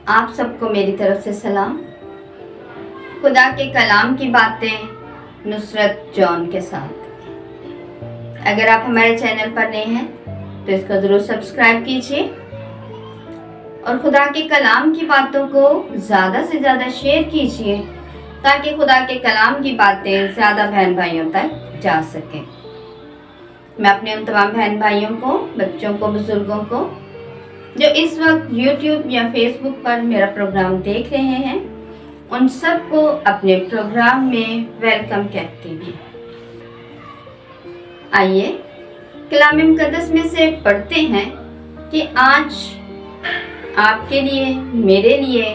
آپ سب کو میری طرف سے سلام۔ خدا کے کلام کی باتیں نصرت جون کے ساتھ۔ اگر آپ ہمارے چینل پر نئے ہیں تو اس کو ضرور سبسکرائب کیجیے اور خدا کے کلام کی باتوں کو زیادہ سے زیادہ شیئر کیجیے تاکہ خدا کے کلام کی باتیں زیادہ بہن بھائیوں تک جا سکیں۔ میں اپنے ان تمام بہن بھائیوں کو، بچوں کو، بزرگوں کو جو اس وقت یوٹیوب یا فیس بک پر میرا پروگرام دیکھ رہے ہیں، ان سب کو اپنے پروگرام میں ویلکم کہتی ہوں۔ آئیے کلام مقدس میں سے پڑھتے ہیں کہ آج آپ کے لیے، میرے لیے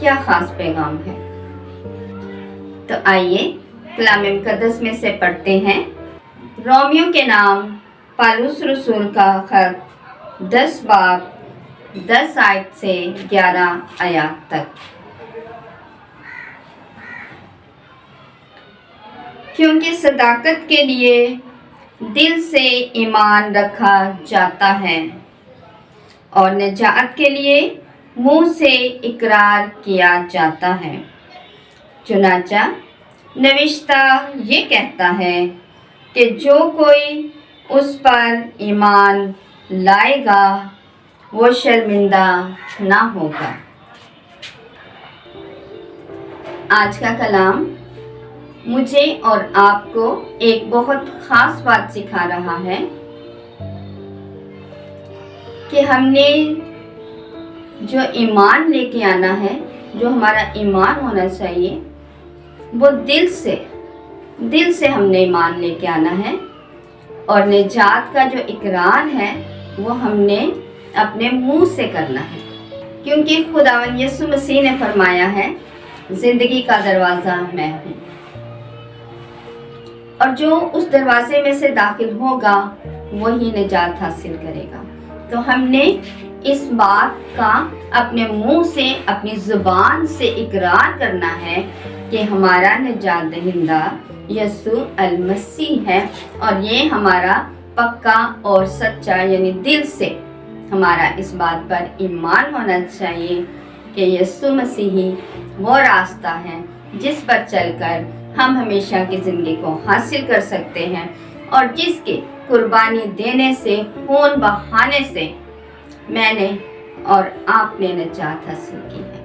کیا خاص پیغام ہے۔ تو آئیے کلام مقدس میں سے پڑھتے ہیں رومیو کے نام پالوس رسول کا خط 10 باب 10 آیت سے 11 آیات تک۔ کیونکہ صداقت کے لیے دل سے ایمان رکھا جاتا ہے اور نجات کے لیے منہ سے اقرار کیا جاتا ہے۔ چنانچہ نوشتہ یہ کہتا ہے کہ جو کوئی اس پر ایمان لائے گا وہ شرمندہ نہ ہوگا۔ آج کا کلام مجھے اور آپ کو ایک بہت خاص بات سکھا رہا ہے کہ ہم نے جو ایمان لے کے آنا ہے، جو ہمارا ایمان ہونا چاہیے، وہ دل سے ہم نے ایمان لے کے آنا ہے، اور نجات کا جو اقرار ہے وہ ہم نے اپنے منہ سے کرنا ہے، کیونکہ خداوند یسوع مسیح نے فرمایا ہے زندگی کا دروازہ میں ہوں، اور جو اس دروازے میں سے داخل ہوگا وہی نجات حاصل کرے گا۔ تو ہم نے اس بات کا اپنے منہ سے، اپنی زبان سے اقرار کرنا ہے کہ ہمارا نجات دہندہ یسوع المسیح ہے، اور یہ ہمارا پکا اور سچا یعنی دل سے ہمارا اس بات پر ایمان ہونا چاہیے کہ یسوع مسیحی وہ راستہ ہے جس پر چل کر ہم ہمیشہ کی زندگی کو حاصل کر سکتے ہیں، اور جس کے قربانی دینے سے، خون بہانے سے میں نے اور آپ نے نجات حاصل کی ہے۔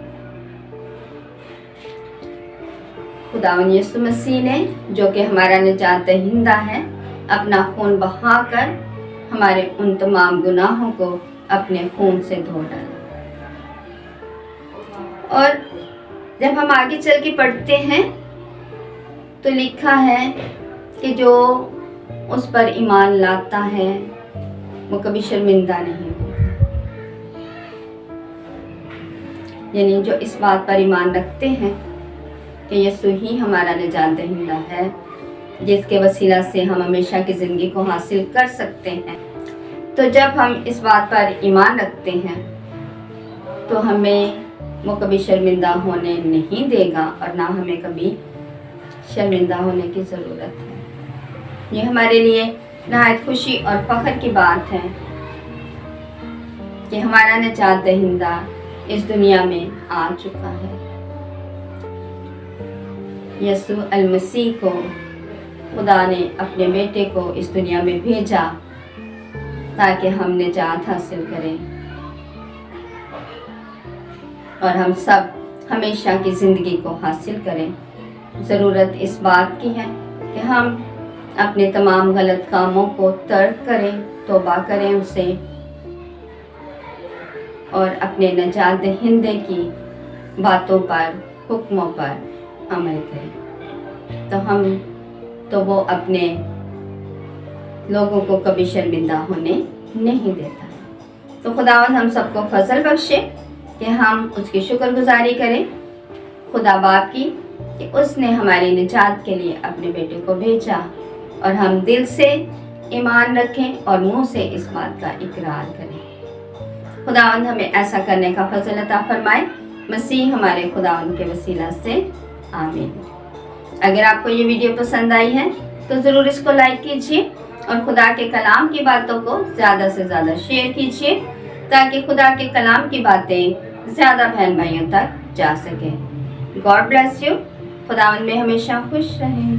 خداوند یسوع مسیح نے، جو کہ ہمارا نجات دہندہ ہے، اپنا خون بہا کر ہمارے ان تمام گناہوں کو اپنے خون سے دھو ڈالا۔ اور جب ہم آگے چل کے پڑھتے ہیں تو لکھا ہے کہ جو اس پر ایمان لاتا ہے وہ کبھی شرمندہ نہیں ہوگا، یعنی جو اس بات پر ایمان رکھتے ہیں کہ یسوع ہی ہمارا نجات دہندہ ہے، جس کے وسیلہ سے ہم ہمیشہ کی زندگی کو حاصل کر سکتے ہیں۔ تو جب ہم اس بات پر ایمان رکھتے ہیں تو ہمیں وہ کبھی شرمندہ ہونے نہیں دے گا، اور نہ ہمیں کبھی شرمندہ ہونے کی ضرورت ہے۔ یہ ہمارے لیے نہایت خوشی اور فخر کی بات ہے کہ ہمارا نجات دہندہ اس دنیا میں آ چکا ہے۔ یسوع المسیح کو خدا نے اپنے بیٹے کو اس دنیا میں بھیجا تاکہ ہم نجات حاصل کریں، اور ہم سب ہمیشہ کی زندگی کو حاصل کریں۔ ضرورت اس بات کی ہے کہ ہم اپنے تمام غلط کاموں کو ترک کریں، توبہ کریں ان سے، اور اپنے نجات دہندے کی باتوں پر، حکموں پر عمل کریں، تو وہ اپنے لوگوں کو کبھی شرمندہ ہونے نہیں دیتا۔ تو خداوند ہم سب کو فضل بخشے کہ ہم اس کی شکر گزاری کریں خدا باپ کی کہ اس نے ہماری نجات کے لیے اپنے بیٹے کو بھیجا، اور ہم دل سے ایمان رکھیں اور منہ سے اس بات کا اقرار کریں۔ خداوند ہمیں ایسا کرنے کا فضل عطا فرمائے، مسیح ہمارے خداوند کے وسیلہ سے، آمین۔ اگر آپ کو یہ ویڈیو پسند آئی ہے تو ضرور اس کو لائک کیجیے اور خدا کے کلام کی باتوں کو زیادہ سے زیادہ شیئر کیجیے تاکہ خدا کے کلام کی باتیں زیادہ بہن بھائیوں تک جا سکے. God bless you. خداوند میں ہمیشہ خوش رہیں.